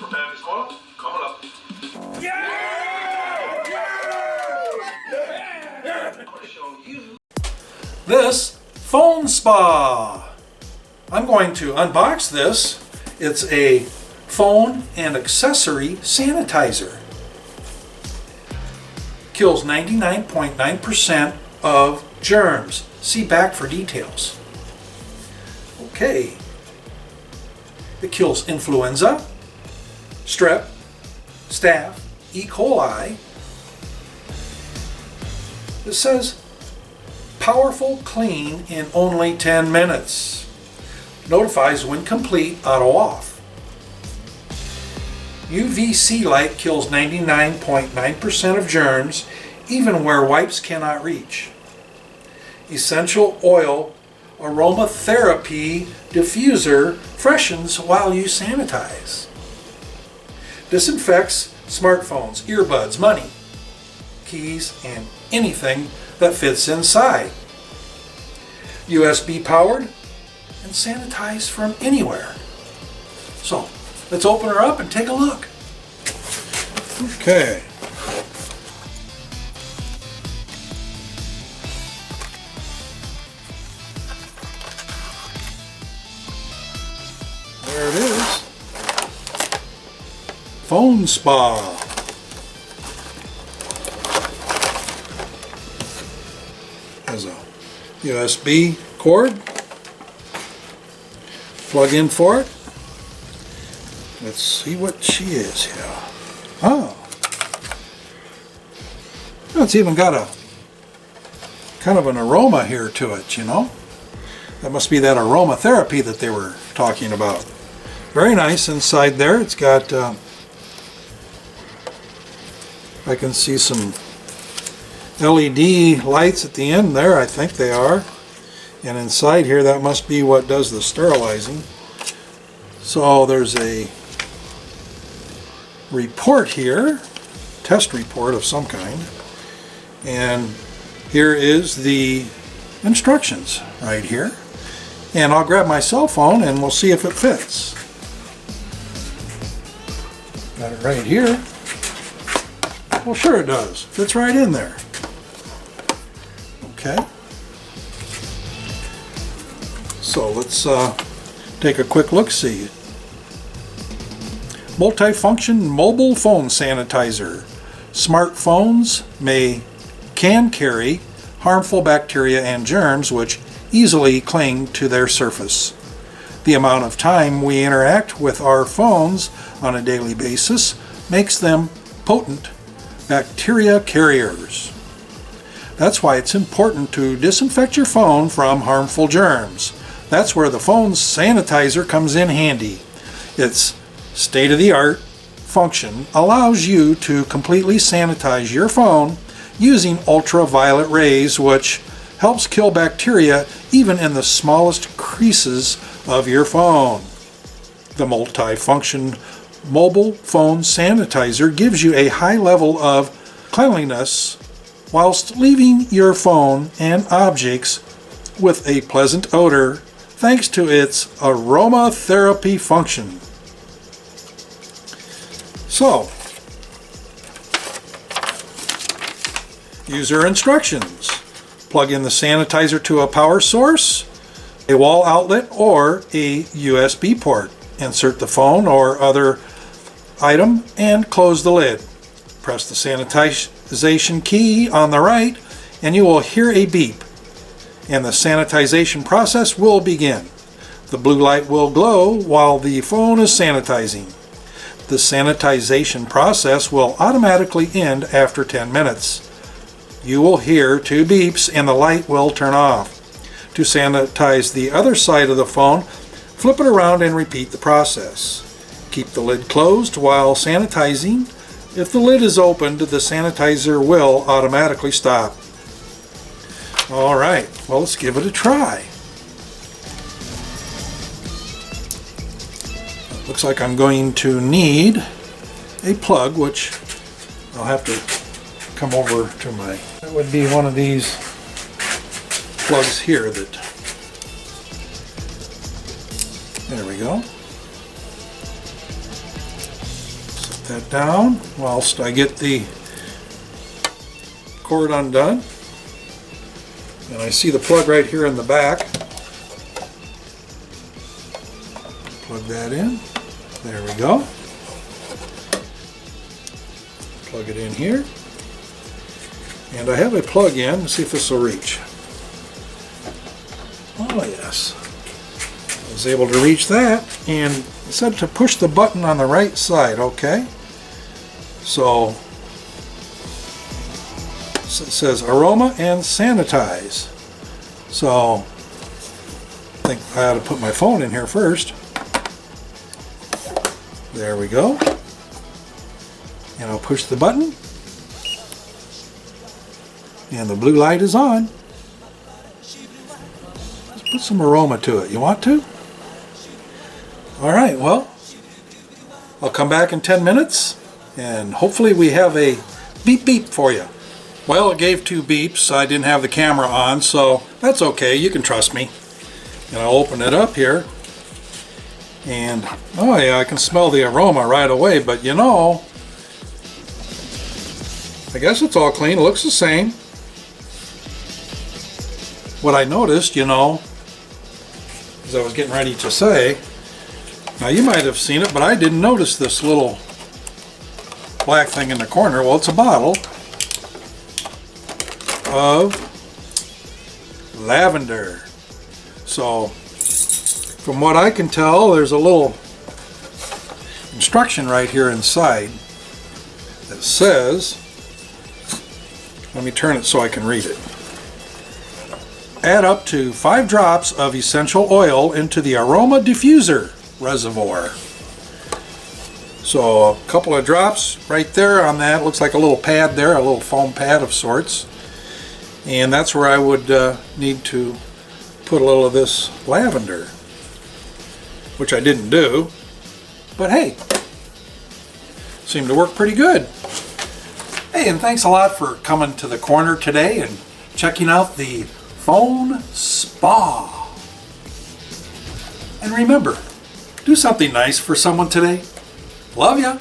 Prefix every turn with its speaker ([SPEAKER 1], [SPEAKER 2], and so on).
[SPEAKER 1] for Pappy's Corner, coming up. I'm going to show you
[SPEAKER 2] this phone spa. I'm going to unbox this. It's a phone and accessory sanitizer. Kills 99.9% of germs. See back for details. Okay. It kills influenza, strep, staph, E. coli. It says powerful clean in only 10 minutes. Notifies when complete, auto off. UVC light kills 99.9% of germs, even where wipes cannot reach. Essential oil aromatherapy diffuser freshens while you sanitize. Disinfects smartphones, earbuds, money, keys, and anything that fits inside. USB powered and sanitize from anywhere. So let's open her up and take a look. Okay. There it is. Phone spa. Has a USB cord. Plug in for it. Let's see what she is here. Oh. It's even got a kind of an aroma here to it, you know. That must be that aromatherapy that they were talking about. Very nice inside there. It's got, I can see some LED lights at the end there, I think they are. And inside here, that must be what does the sterilizing. So there's a report here, test report of some kind. And here is the instructions right here. And I'll grab my cell phone and we'll see if it fits. Got it right here. Well, sure it does. Fits right in there. Okay. So let's take a quick look-see. Multifunction mobile phone sanitizer. Smartphones can carry harmful bacteria and germs which easily cling to their surface. The amount of time we interact with our phones on a daily basis makes them potent bacteria carriers. That's why it's important to disinfect your phone from harmful germs. That's where the phone sanitizer comes in handy. Its state-of-the-art function allows you to completely sanitize your phone using ultraviolet rays, which helps kill bacteria even in the smallest creases of your phone. The multifunction mobile phone sanitizer gives you a high level of cleanliness whilst leaving your phone and objects with a pleasant odor thanks to its aromatherapy function. So, user instructions. Plug in the sanitizer to a power source, a wall outlet, or a USB port. Insert the phone or other item and close the lid. Press the sanitization key on the right and you will hear a beep and the sanitization process will begin. The blue light will glow while the phone is sanitizing. The sanitization process will automatically end after 10 minutes. You will hear 2 beeps and the light will turn off. To sanitize the other side of the phone, flip it around and repeat the process. Keep the lid closed while sanitizing. If the lid is opened, the sanitizer will automatically stop. Alright, well, let's give it a try. Looks like I'm going to need a plug, which I'll have to come over to my... That would be one of these plugs here that... There we go. that down whilst I get the cord undone. And I see the plug right here in the back. Plug that in. There we go. Plug it in here. And I have a plug in. Let's see if this will reach. Oh yes. I was able to reach that, and it said to push the button on the right side, okay? So it says aroma and sanitize. So I think I ought to put my phone in here first. There we go. And I'll push the button. And the blue light is on. Let's put some aroma to it. You want to? Alright, well, I'll come back in 10 minutes and hopefully we have a beep beep for you. Well, it gave 2 beeps. I didn't have the camera on, so that's okay. You can trust me. And I'll open it up here. And, oh yeah, I can smell the aroma right away, but you know, I guess it's all clean. It looks the same. What I noticed, you know, as I was getting ready to say, now you might have seen it, but I didn't notice this little black thing in the corner. Well, it's a bottle of lavender. So, from what I can tell, there's a little instruction right here inside that says, let me turn it so I can read it. Add up to 5 drops of essential oil into the aroma diffuser reservoir. So a couple of drops right there on that. Looks like a little pad there, a little foam pad of sorts. And that's where I would need to put a little of this lavender, which I didn't do. But hey, seemed to work pretty good. Hey, and thanks a lot for coming to the corner today and checking out the phone spa. And remember, do something nice for someone today. Love ya.